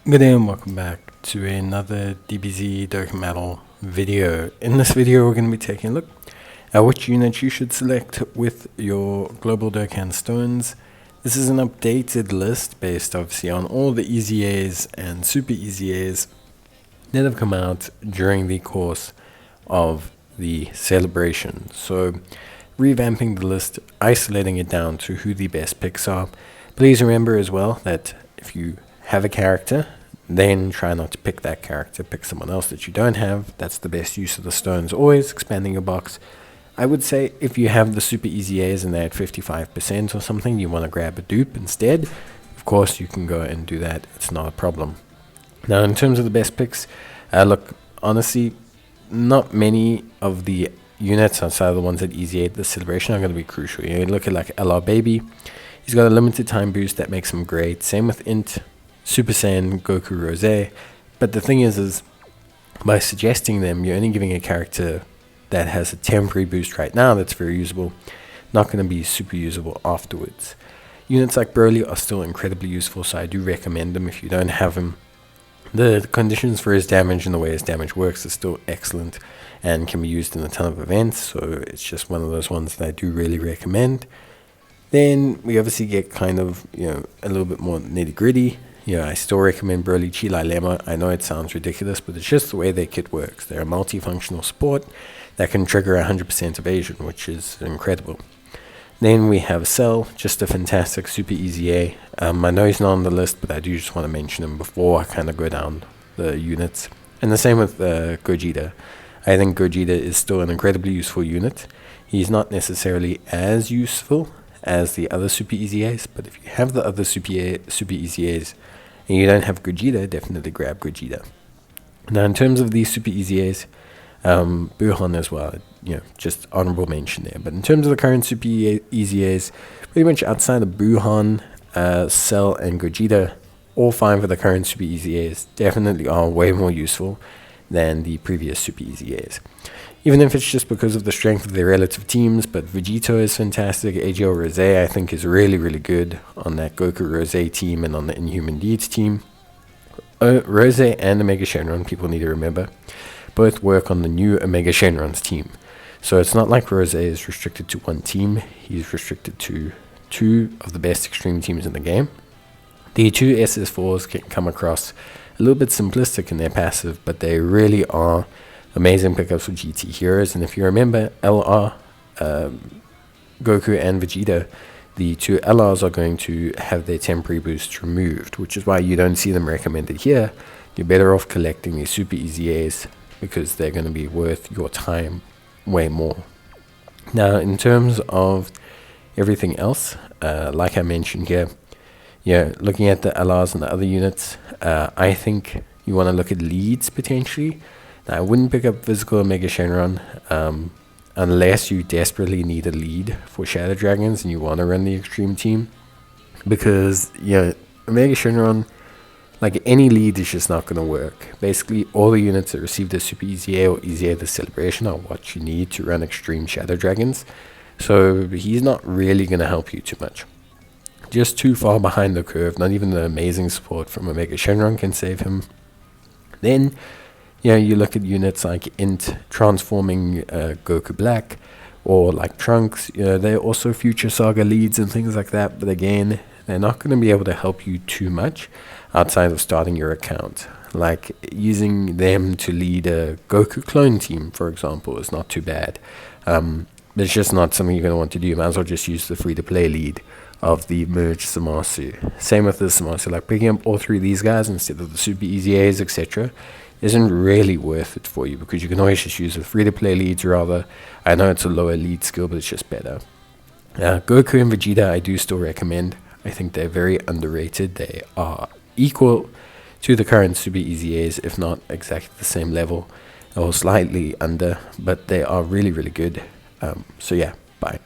Good day and welcome back to another DBZ Dokkan video. In this video we're going to be taking a look at which unit you should select with your global Dokkan stones. This is an updated list based obviously on all the easy A's and super easy A's that have come out during the course of the celebration. So revamping the list, isolating it down to who the best picks are. Please remember as well that if you have a character, then try not to pick that character, pick someone else that you don't have. That's the best use of the stones, always expanding your box. I would say if you have the super easy A's and they're at 55% or something, you want to grab a dupe instead. Of course, you can go and do that, it's not a problem. Now, in terms of the best picks, look, honestly, not many of the units outside of the ones at Easy 8, the celebration, are going to be crucial. You look at like LR Baby, he's got a limited time boost that makes him great. Same with Int, Super Saiyan, Goku, Rose. But the thing is by suggesting them, you're only giving a character that has a temporary boost right now that's very usable, not going to be super usable afterwards. Units like Broly are still incredibly useful, so I do recommend them if you don't have him. The conditions for his damage and the way his damage works is still excellent and can be used in a ton of events, so it's just one of those ones that I do really recommend. Then we obviously get kind of, a little bit more nitty gritty. I still recommend Broly, Chila, Lemma. I know it sounds ridiculous, but it's just the way their kit works. They're a multifunctional support that can trigger 100% evasion, which is incredible. Then we have Cell, just a fantastic super easy A. I know he's not on the list, but I do just want to mention him before I kind of go down the units. And the same with Gogeta. I think Gogeta is still an incredibly useful unit. He's not necessarily as useful as the other super easy A's, but if you have the other super easy A's and you don't have Gogeta, definitely grab Gogeta. Now, in terms of these super easy A's, Buhan as well, just honorable mention there. But in terms of the current super easy A's, pretty much outside of Buhan, Cell, and Gogeta, all 5 of the current super easy A's definitely are way more useful than the previous super easy A's. Even if it's just because of the strength of their relative teams, but Vegito is fantastic. AGL Rose, I think, is really, really good on that Goku Rose team and on the Inhuman Deeds team. Rose and Omega Shenron, people need to remember, both work on the new Omega Shenron's team. So it's not like Rose is restricted to one team. He's restricted to 2 of the best extreme teams in the game. The 2 SS4s can come across a little bit simplistic in their passive, but they really are amazing pickups for GT heroes. And if you remember, LR, Goku and Vegeta, the 2 LRs are going to have their temporary boosts removed, which is why you don't see them recommended here. You're better off collecting these super easy A's because they're going to be worth your time way more. Now, in terms of everything else, like I mentioned here, looking at the LRs and the other units, I think you want to look at leads potentially. Now, I wouldn't pick up physical Omega Shenron unless you desperately need a lead for Shadow Dragons and you want to run the extreme team, because Omega Shenron, like any lead, is just not going to work. Basically, all the units that received a Super Easy A or Easy A the Celebration are what you need to run extreme Shadow Dragons, so he's not really going to help you too much. Just too far behind the curve. Not even the amazing support from Omega Shenron can save him. Then you look at units like Int transforming Goku Black, or like Trunks. They're also future Saga leads and things like that, but again, they're not going to be able to help you too much outside of starting your account. Like using them to lead a Goku clone team, for example, is not too bad. But it's just not something you're going to want to do. You might as well just use the free-to-play lead of the merged Zamasu. Same with the Zamasu, like picking up all 3 of these guys instead of the super easy A's, etc. isn't really worth it for you, because you can always just use the free-to-play leads rather. I know it's a lower lead skill, but it's just better. Goku and Vegeta I do still recommend. I think they're very underrated. They are equal to the current super easy A's, if not exactly the same level, or slightly under, but they are really, really good. So yeah, bye.